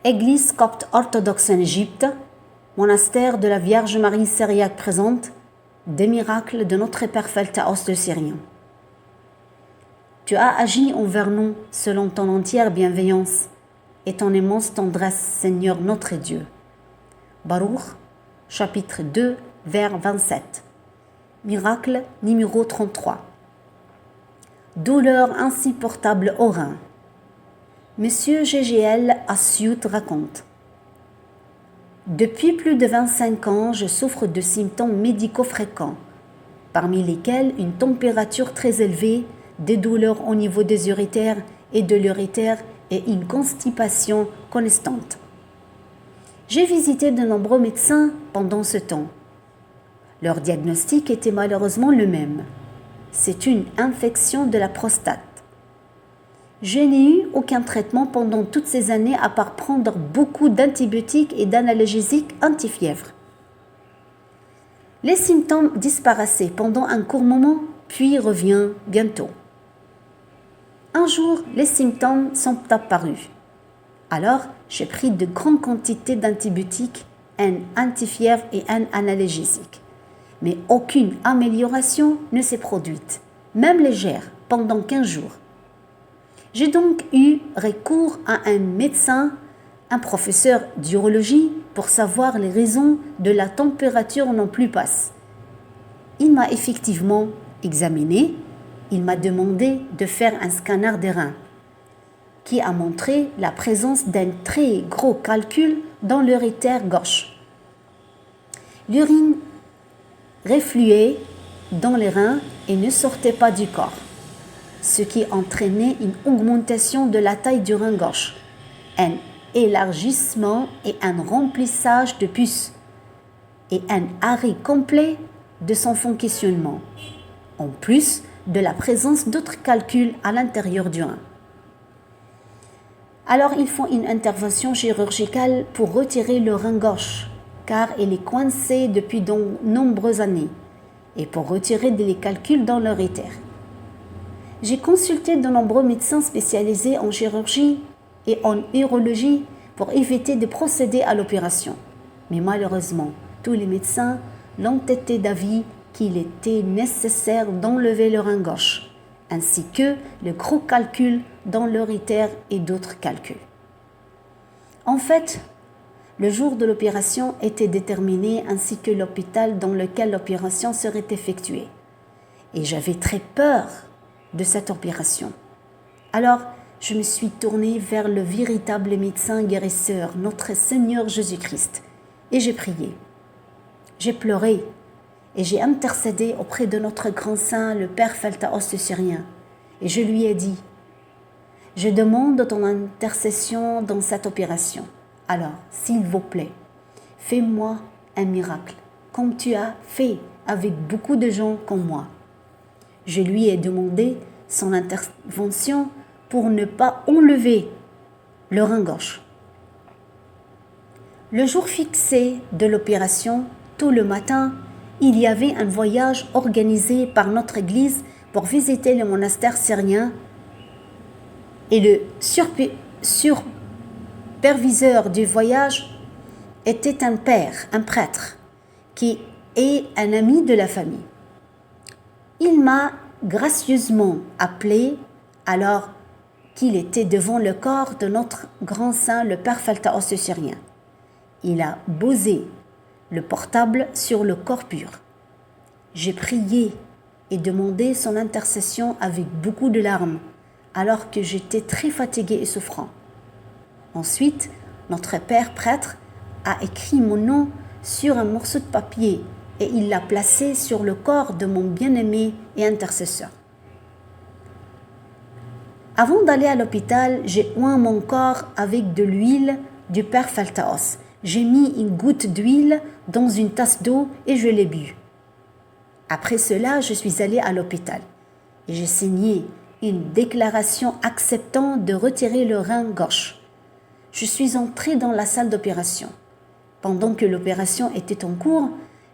Église copte orthodoxe en Égypte, monastère de la Vierge Marie syriaque présente, des miracles de notre Père Pheltaos le Syrien. Tu as agi envers nous selon ton entière bienveillance et ton immense tendresse, Seigneur notre Dieu. Baruch, chapitre 2, vers 27. Miracle numéro 33. Douleur insupportable au rein. Monsieur GGL Assiout raconte. Depuis plus de 25 ans, je souffre de symptômes médicaux fréquents, parmi lesquels une température très élevée, des douleurs au niveau des urétères et de l'urétère et une constipation constante. J'ai visité de nombreux médecins pendant ce temps. Leur diagnostic était malheureusement le même. C'est une infection de la prostate. Je n'ai eu aucun traitement pendant toutes ces années à part prendre beaucoup d'antibiotiques et d'analgésiques anti-fièvre. Les symptômes disparaissaient pendant un court moment, puis reviennent bientôt. Un jour, les symptômes sont apparus. Alors, j'ai pris de grandes quantités d'antibiotiques, un anti-fièvre et un analgésique. Mais aucune amélioration ne s'est produite, même légère, pendant 15 jours. J'ai donc eu recours à un médecin, un professeur d'urologie, pour savoir les raisons de la température non plus basse. Il m'a effectivement examiné, il m'a demandé de faire un scanner des reins, qui a montré la présence d'un très gros calcul dans l'urétère gauche. L'urine refluait dans les reins et ne sortait pas du corps, ce qui entraînait une augmentation de la taille du rein gauche, un élargissement et un remplissage de pus, et un arrêt complet de son fonctionnement, en plus de la présence d'autres calculs à l'intérieur du rein. Alors ils font une intervention chirurgicale pour retirer le rein gauche, car il est coincé depuis de nombreuses années, et pour retirer les calculs dans l'urétère. J'ai consulté de nombreux médecins spécialisés en chirurgie et en urologie pour éviter de procéder à l'opération. Mais malheureusement, tous les médecins l'ont été d'avis qu'il était nécessaire d'enlever le rein gauche, ainsi que le gros calcul dans l'urétère et d'autres calculs. En fait, le jour de l'opération était déterminé ainsi que l'hôpital dans lequel l'opération serait effectuée. Et j'avais très peur de cette opération. Alors, je me suis tournée vers le véritable médecin guérisseur, notre Seigneur Jésus-Christ, et j'ai prié. J'ai pleuré et j'ai intercédé auprès de notre grand saint, le Père Pheltaos le Syrien, et je lui ai dit, je demande ton intercession dans cette opération. Alors, s'il vous plaît, fais-moi un miracle, comme tu as fait avec beaucoup de gens comme moi. Je lui ai demandé son intervention pour ne pas enlever le rein gauche. Le jour fixé de l'opération, tôt le matin, il y avait un voyage organisé par notre église pour visiter le monastère syrien et le superviseur du voyage était un père, un prêtre, qui est un ami de la famille. Il m'a gracieusement appelé alors qu'il était devant le corps de notre grand saint, le Père Pheltaos le Syrien. Il a posé le portable sur le corps pur. J'ai prié et demandé son intercession avec beaucoup de larmes, alors que j'étais très fatiguée et souffrant. Ensuite, notre père prêtre a écrit mon nom sur un morceau de papier et il l'a placé sur le corps de mon bien-aimé et intercesseur. Avant d'aller à l'hôpital, j'ai oint mon corps avec de l'huile du Père Pheltaos. J'ai mis une goutte d'huile dans une tasse d'eau et je l'ai bu. Après cela, je suis allée à l'hôpital et j'ai signé une déclaration acceptant de retirer le rein gauche. Je suis entrée dans la salle d'opération. Pendant que l'opération était en cours,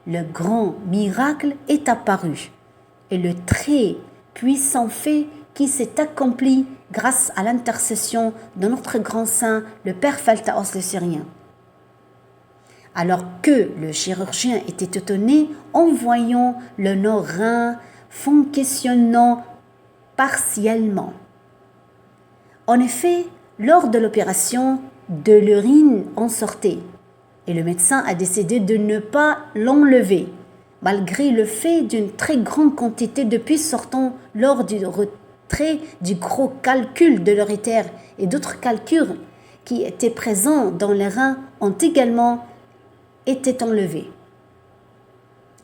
le grand miracle est apparu et le très puissant fait qui s'est accompli grâce à l'intercession de notre grand saint, le Père Phaltaos le Syrien. Alors que le chirurgien était étonné en voyant le nord-rein fonctionnant partiellement. En effet, lors de l'opération, de l'urine en sortait et le médecin a décidé de ne pas l'enlever, malgré le fait d'une très grande quantité de pus sortant lors du retrait du gros calcul de l'urétère et d'autres calculs qui étaient présents dans les reins ont également été enlevés.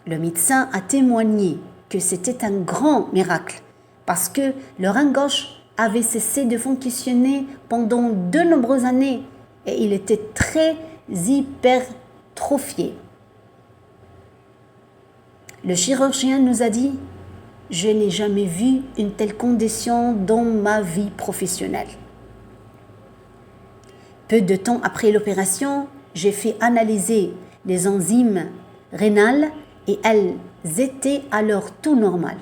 Le médecin a témoigné que c'était un grand miracle parce que le rein gauche avait cessé de fonctionner pendant de nombreuses années et il était très hypertrophié. Le chirurgien nous a dit « Je n'ai jamais vu une telle condition dans ma vie professionnelle ». Peu de temps après l'opération, j'ai fait analyser les enzymes rénales et elles étaient alors tout normales.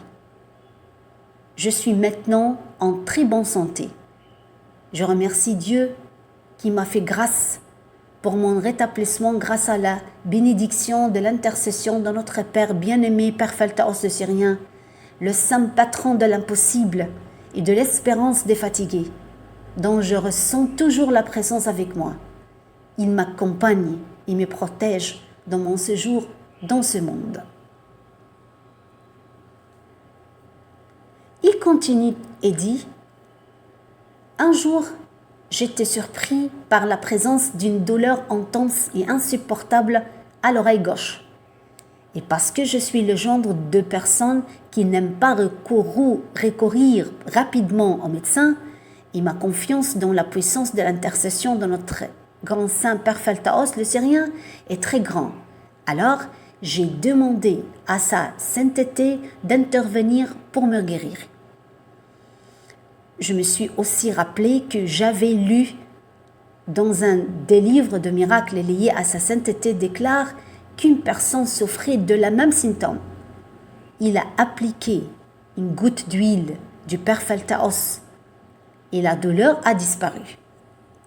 Je suis maintenant en très bonne santé. Je remercie Dieu qui m'a fait grâce pour mon rétablissement grâce à la bénédiction de l'intercession de notre Père bien-aimé, Père Phaltaos le Syrien, le saint patron de l'impossible et de l'espérance des fatigués, dont je ressens toujours la présence avec moi. Il m'accompagne et me protège dans mon séjour dans ce monde. Il continue et dit « Un jour, j'étais surpris par la présence d'une douleur intense et insupportable à l'oreille gauche. Et parce que je suis le genre de personne qui n'aime pas recourir rapidement au médecin, et ma confiance dans la puissance de l'intercession de notre grand saint Père Phaltaos le Syrien est très grande. Alors, j'ai demandé à sa sainteté d'intervenir pour me guérir. Je me suis aussi rappelé que j'avais lu dans un des livres de miracles liés à sa sainteté déclare qu'une personne souffrait de la même symptôme. Il a appliqué une goutte d'huile du Père Phaltaos et la douleur a disparu.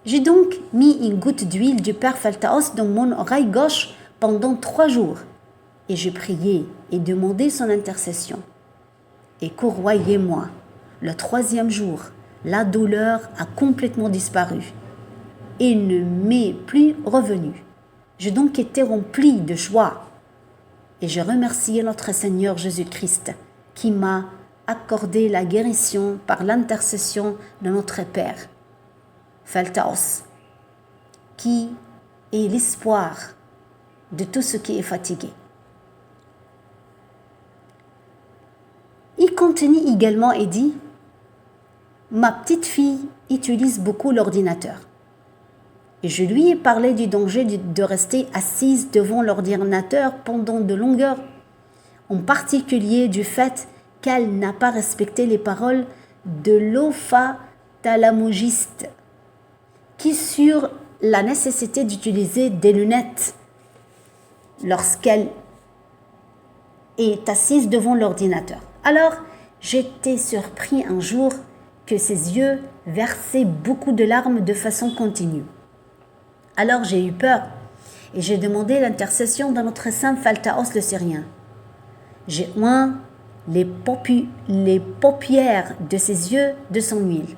J'ai donc mis une goutte d'huile du Père Phaltaos dans mon oreille gauche pendant 3 jours et j'ai prié et demandé son intercession. Et croyez-moi, le 3e jour, la douleur a complètement disparu et ne m'est plus revenue. J'ai donc été rempli de joie et je remercie notre Seigneur Jésus-Christ qui m'a accordé la guérison par l'intercession de notre Père, Phaltaos, qui est l'espoir de tout ce qui est fatigué. Il continue également et dit « Ma petite fille utilise beaucoup l'ordinateur. Et je lui ai parlé du danger de rester assise devant l'ordinateur pendant de longues heures, en particulier du fait qu'elle n'a pas respecté les paroles de l'ophtalmologiste, qui sur la nécessité d'utiliser des lunettes lorsqu'elle est assise devant l'ordinateur. Alors, j'étais surpris un jour que ses yeux versaient beaucoup de larmes de façon continue. Alors j'ai eu peur et j'ai demandé l'intercession de notre saint Phaltaos le Syrien. J'ai oint les paupières de ses yeux de son huile.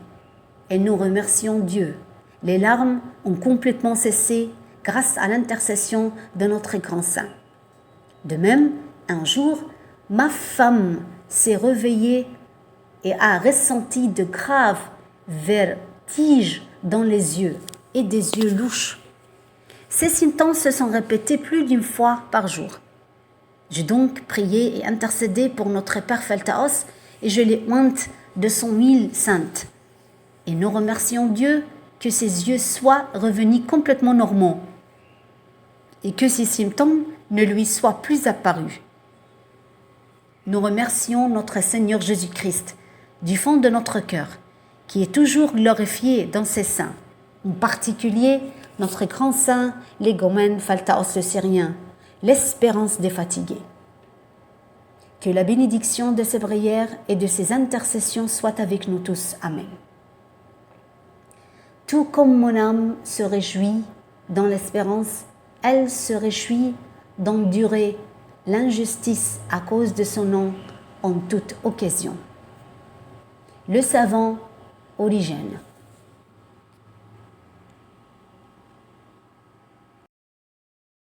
Et nous remercions Dieu. Les larmes ont complètement cessé grâce à l'intercession de notre grand saint. De même, un jour, ma femme s'est réveillée et a ressenti de graves vertiges dans les yeux et des yeux louches. Ces symptômes se sont répétés plus d'une fois par jour. J'ai donc prié et intercédé pour notre Père Phaltaos et je l'ai ointe de son huile sainte. Et nous remercions Dieu que ses yeux soient revenus complètement normaux et que ces symptômes ne lui soient plus apparus. Nous remercions notre Seigneur Jésus-Christ du fond de notre cœur, qui est toujours glorifié dans ses saints, en particulier notre grand saint, l'égomène Phaltaos le Syrien, l'espérance des fatigués. Que la bénédiction de ses prières et de ses intercessions soit avec nous tous. Amen. Tout comme mon âme se réjouit dans l'espérance, elle se réjouit d'endurer l'injustice à cause de son nom en toute occasion. Le savant Origène.